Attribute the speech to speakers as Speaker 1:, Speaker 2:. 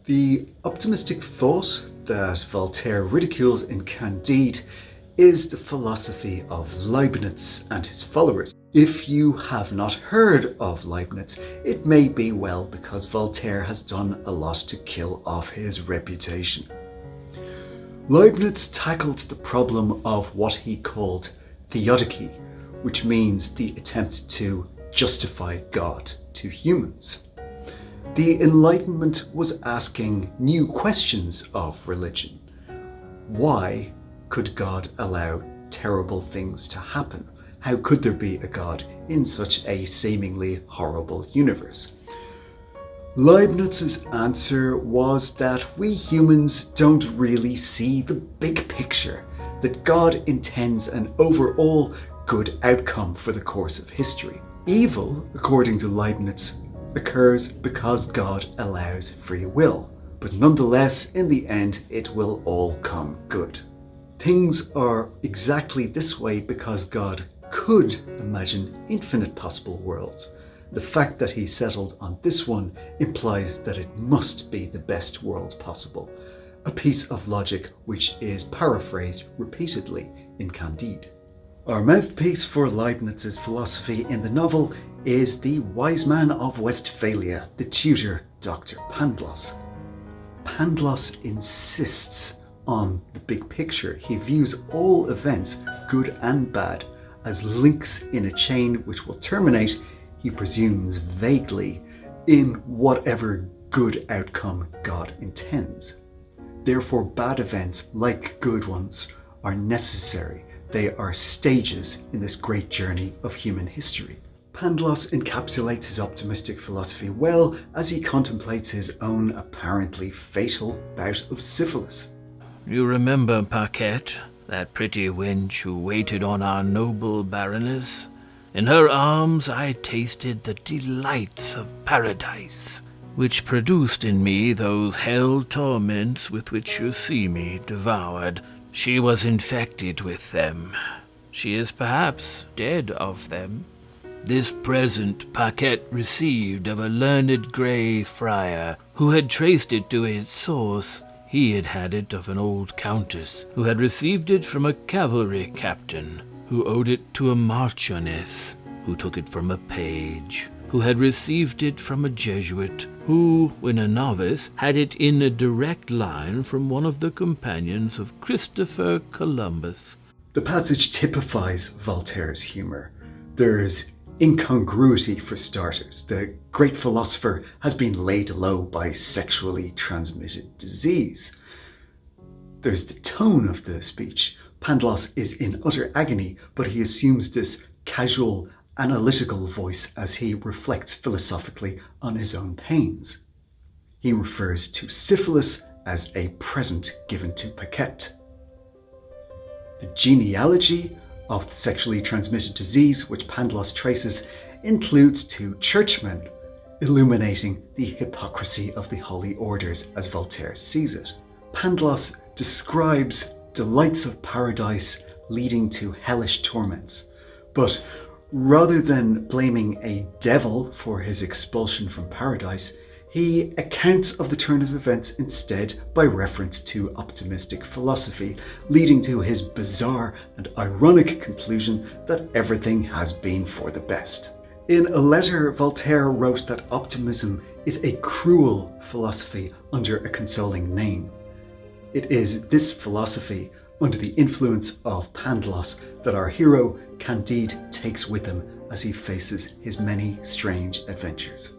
Speaker 1: The optimistic thought that Voltaire ridicules in Candide is the philosophy of Leibniz and his followers. If you have not heard of Leibniz, it may be well because Voltaire has done a lot to kill off his reputation. Leibniz tackled the problem of what he called theodicy, which means the attempt to justify God to humans. The Enlightenment was asking new questions of religion. Why could God allow terrible things to happen? How could there be a God in such a seemingly horrible universe? Leibniz's answer was that we humans don't really see the big picture, that God intends an overall good outcome for the course of history. Evil, according to Leibniz, occurs because God allows free will, but nonetheless, in the end, it will all come good. Things are exactly this way because God could imagine infinite possible worlds. The fact that he settled on this one implies that it must be the best world possible, a piece of logic which is paraphrased repeatedly in Candide. Our mouthpiece for Leibniz's philosophy in the novel is the wise man of Westphalia, the tutor Dr. Pangloss. Pangloss insists on the big picture. He views all events, good and bad, as links in a chain which will terminate, he presumes vaguely, in whatever good outcome God intends. Therefore, bad events, like good ones, are necessary. They are stages in this great journey of human history. Pangloss encapsulates his optimistic philosophy well as he contemplates his own apparently fatal bout of syphilis.
Speaker 2: You remember Paquette, that pretty wench who waited on our noble Baroness? In her arms I tasted the delights of paradise, which produced in me those hell torments with which you see me devoured. She was infected with them. She is perhaps dead of them. This present Paquette received of a learned grey friar, who had traced it to its source. He had had it of an old countess, who had received it from a cavalry captain, who owed it to a marchioness, who took it from a page, who had received it from a Jesuit, who, when a novice, had it in a direct line from one of the companions of Christopher Columbus.
Speaker 1: The passage typifies Voltaire's humour. There's incongruity for starters. The great philosopher has been laid low by sexually transmitted disease. There's the tone of the speech. Pangloss is in utter agony, but he assumes this casual, analytical voice as he reflects philosophically on his own pains. He refers to syphilis as a present given to Paquette. The genealogy of the sexually transmitted disease which Pangloss traces includes two churchmen, illuminating the hypocrisy of the holy orders as Voltaire sees it. Pangloss describes delights of paradise leading to hellish torments, but rather than blaming a devil for his expulsion from paradise, he accounts of the turn of events instead by reference to optimistic philosophy, leading to his bizarre and ironic conclusion that everything has been for the best. In a letter, Voltaire wrote that optimism is a cruel philosophy under a consoling name. It is this philosophy, under the influence of Pangloss, that our hero Candide takes with him as he faces his many strange adventures.